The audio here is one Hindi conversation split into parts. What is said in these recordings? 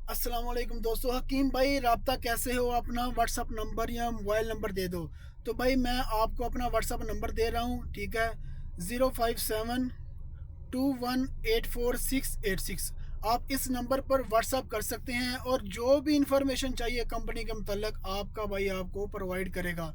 अस्सलाम वालेकुम दोस्तों। हकीम भाई, राब्ता कैसे हो? अपना व्हाट्सअप नंबर या मोबाइल नंबर दे दो। तो भाई मैं आपको अपना व्हाट्सअप नंबर दे रहा हूँ, ठीक है। 05721846686। आप इस नंबर पर व्हाट्सअप कर सकते हैं और जो भी इंफॉर्मेशन चाहिए कंपनी के मतलब आपका भाई आपको प्रोवाइड करेगा।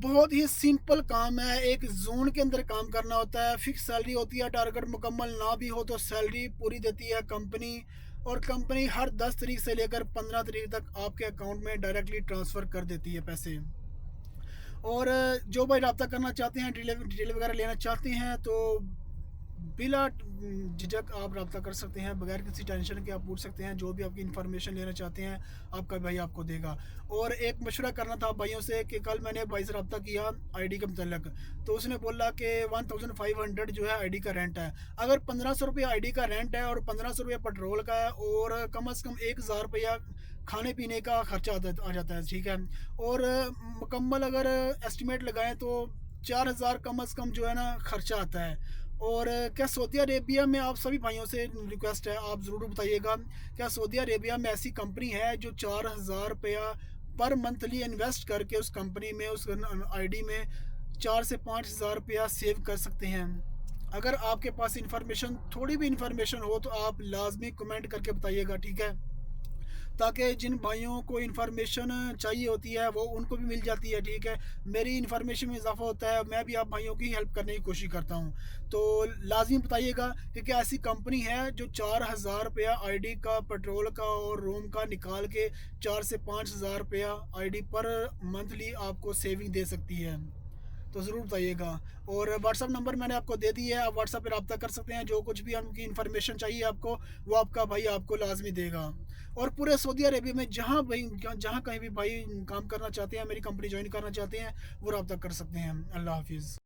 बहुत ही सिंपल काम है। एक जोन के अंदर काम करना होता है, फिक्स सैलरी होती है, टारगेट मुकम्मल ना भी हो तो सैलरी पूरी देती है कंपनी। और कंपनी हर 10 तारीख से लेकर 15 तारीख तक आपके अकाउंट में डायरेक्टली ट्रांसफ़र कर देती है पैसे। और जो भाई रब्ता करना चाहते हैं, डिटेल वगैरह लेना चाहते हैं, तो बिला झिझक आप रब्ता कर सकते हैं। बगैर किसी टेंशन के आप पूछ सकते हैं, जो भी आपकी इन्फॉर्मेशन लेना चाहते हैं आपका भाई आपको देगा। और एक मशवरा करना था भाइयों से कि कल मैंने भाई से रब्ता किया आईडी के मतलब, तो उसने बोला कि 1500 जो है आईडी का रेंट है। अगर 1500 रुपये आईडी का रेंट है और 1500 रुपये पेट्रोल का है और कम से कम 1000 रुपया खाने पीने का खर्चा आ जाता है, ठीक है। और मुकम्मल अगर एस्टिमेट लगाएं तो 4000 कम से कम जो है ना खर्चा आता है। और क्या सऊदी अरेबिया में, आप सभी भाइयों से रिक्वेस्ट है, आप ज़रूर बताइएगा, क्या सऊदी अरेबिया में ऐसी कंपनी है जो 4000 रुपया पर मंथली इन्वेस्ट करके उस कंपनी में, उस आईडी में 4 से 5 हज़ार रुपया सेव कर सकते हैं? अगर आपके पास इंफॉर्मेशन, थोड़ी भी इंफॉर्मेशन हो, तो आप लाजमी कमेंट करके बताइएगा, ठीक है। ताकि जिन भाइयों को इन्फॉर्मेशन चाहिए होती है वो उनको भी मिल जाती है, ठीक है। मेरी इन्फॉर्मेशन में इजाफा होता है, मैं भी आप भाइयों की हेल्प करने की कोशिश करता हूँ। तो लाजमी बताइएगा कि क्या ऐसी कंपनी है जो 4000 रुपया आईडी का, पेट्रोल का और रूम का निकाल के 4 से 5 हज़ार रुपया आईडी पर मंथली आपको सेविंग दे सकती है? तो ज़रूर बताइएगा। और व्हाट्सअप नंबर मैंने आपको दे दी है, आप व्हाट्सअप पे रब्ता कर सकते हैं। जो कुछ भी उनकी इन्फॉर्मेशन चाहिए आपको, वो आपका भाई आपको लाजमी देगा। और पूरे सऊदी अरेबिया में जहाँ भाई, जहाँ कहीं भी भाई काम करना चाहते हैं, मेरी कंपनी ज्वाइन करना चाहते हैं, वो रब्ता कर सकते हैं। अल्लाह हाफिज़।